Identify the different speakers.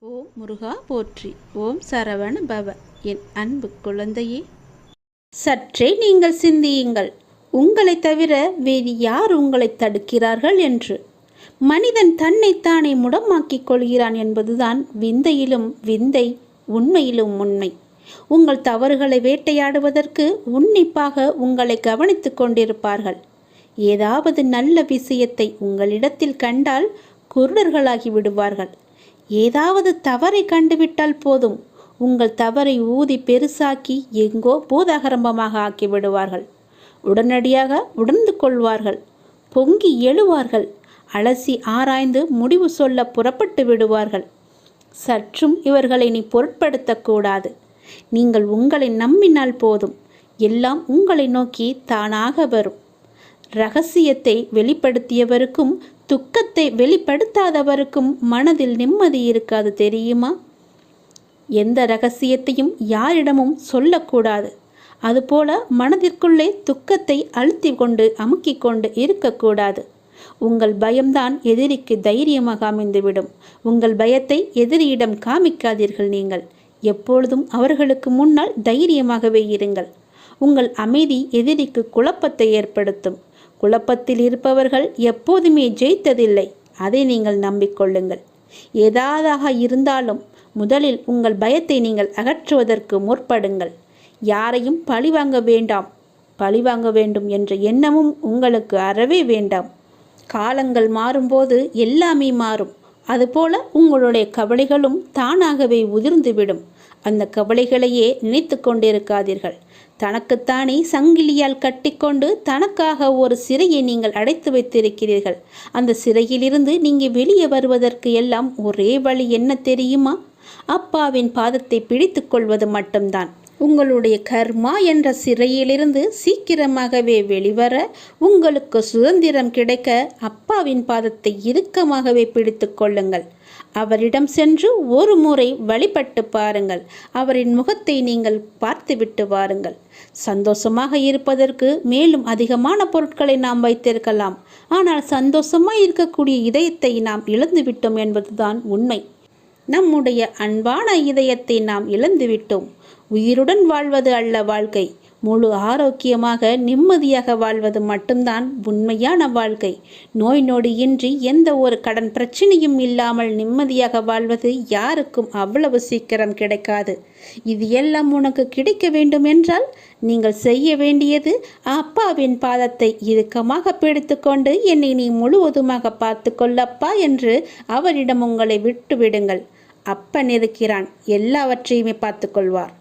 Speaker 1: ஓம் முருகா போற்றி. ஓம் சரவண பவ. என் அன்பு குழந்தையே, சற்றே நீங்கள் சிந்தியுங்கள். உங்களை தவிர வேறு யார் உங்களை தடுக்கிறார்கள் என்று. மனிதன் தன்னைத்தானே முடமாக்கிக் கொள்கிறான் என்பதுதான் விந்தையிலும் விந்தை, உண்மையிலும் உண்மை. உங்கள் தவறுகளை வேட்டையாடுவதற்கு உன்னிப்பாக உங்களை கவனித்துக் கொண்டிருப்பார்கள். ஏதாவது நல்ல விஷயத்தை உங்களிடத்தில் கண்டால் குருடர்களாகி விடுவார்கள். ஏதாவது தவறை கண்டுவிட்டால் போதும், உங்கள் தவறை ஊதி பெருசாக்கி எங்கோ பூதாகரம்பமாக ஆக்கிவிடுவார்கள். உடனடியாக உணர்ந்து கொள்வார்கள், பொங்கி எழுவார்கள், அலசி ஆராய்ந்து முடிவு சொல்ல புறப்பட்டு விடுவார்கள். சற்றும் இவர்களை நீ பொருட்படுத்தக்கூடாது. நீங்கள் உங்களை நம்பினால் போதும், எல்லாம் உங்களை நோக்கி தானாக வரும். இரகசியத்தை வெளிப்படுத்தியவருக்கும் துக்கத்தை வெளிப்படுத்தாதவருக்கும் மனதில் நிம்மதி இருக்காது, தெரியுமா? எந்த இரகசியத்தையும் யாரிடமும் சொல்லக்கூடாது. அதுபோல மனதிற்குள்ளே துக்கத்தை அழுத்தி கொண்டு அமுக்கிக் கொண்டு இருக்கக்கூடாது. உங்கள் பயம்தான் எதிரிக்கு தைரியமாக அமைந்துவிடும். உங்கள் பயத்தை எதிரியிடம் காமிக்காதீர்கள். நீங்கள் எப்பொழுதும் அவர்களுக்கு முன்னால் தைரியமாகவே இருங்கள். உங்கள் அமைதி எதிரிக்கு குழப்பத்தை ஏற்படுத்தும். குழப்பத்தில் இருப்பவர்கள் எப்போதுமே ஜெயித்ததில்லை, அதை நீங்கள் நம்பிக்கொள்ளுங்கள். ஏதாவதாக இருந்தாலும் முதலில் உங்கள் பயத்தை நீங்கள் அகற்றுவதற்கு முற்படுங்கள். யாரையும் பழிவாங்க வேண்டாம். பழிவாங்க வேண்டும் என்ற எண்ணமும் உங்களுக்கு அறவே வேண்டாம். காலங்கள் மாறும்போது எல்லாமே மாறும். அதுபோல உங்களுடைய கவலைகளும் தானாகவே உதிர்ந்துவிடும். அந்த கவலைகளையே நினைத்து கொண்டிருக்காதீர்கள். தனக்குத்தானே சங்கிலியால் கட்டிக்கொண்டு தனக்காக ஒரு சிறையை நீங்கள் அடைத்து வைத்திருக்கிறீர்கள். அந்த சிறையிலிருந்து நீங்கள் வெளியே வருவதற்கு எல்லாம் ஒரே வழி என்ன தெரியுமா? அப்பாவின் பாதத்தை பிடித்து கொள்வது மட்டும்தான். உங்களுடைய கர்மா என்ற சிறையிலிருந்து சீக்கிரமாகவே வெளிவர, உங்களுக்கு சுதந்திரம் கிடைக்க அப்பாவின் பாதத்தை இறுக்கமாகவே பிடித்து கொள்ளுங்கள். அவரிடம் சென்று ஒரு முறை வழிபட்டு பாருங்கள். அவரின் முகத்தை நீங்கள் பார்த்துவிட்டு வாருங்கள். சந்தோஷமாக இருப்பதற்கு மேலும் அதிகமான பொருட்களை நாம் வைத்திருக்கலாம். ஆனால் சந்தோஷமாக இருக்கக்கூடிய இதயத்தை நாம் இழந்துவிட்டோம் என்பதுதான் உண்மை. நம்முடைய அன்பான இதயத்தை நாம் இழந்துவிட்டோம். உயிருடன் வாழ்வது அல்ல வாழ்க்கை. முழு ஆரோக்கியமாக நிம்மதியாக வாழ்வது மட்டும்தான் உண்மையான வாழ்க்கை. நோய் நொடியின்றி எந்த ஒரு கடன் பிரச்சனையும் இல்லாமல் நிம்மதியாக வாழ்வது யாருக்கும் அவ்வளவு சீக்கிரம் கிடைக்காது. இது எல்லாம் உனக்கு கிடைக்க வேண்டும் என்றால் நீங்கள் செய்ய வேண்டியது அப்பாவின் பாதத்தை இறுக்கமாக பிடித்துக்கொண்டு என்னை நீ முழுவதுமாக பார்த்து கொள்ளப்பா என்று அவரிடம் உங்களை விட்டு விடுங்கள். அப்பன் இருக்கிறான், எல்லாவற்றையுமே பார்த்து கொள்வார்.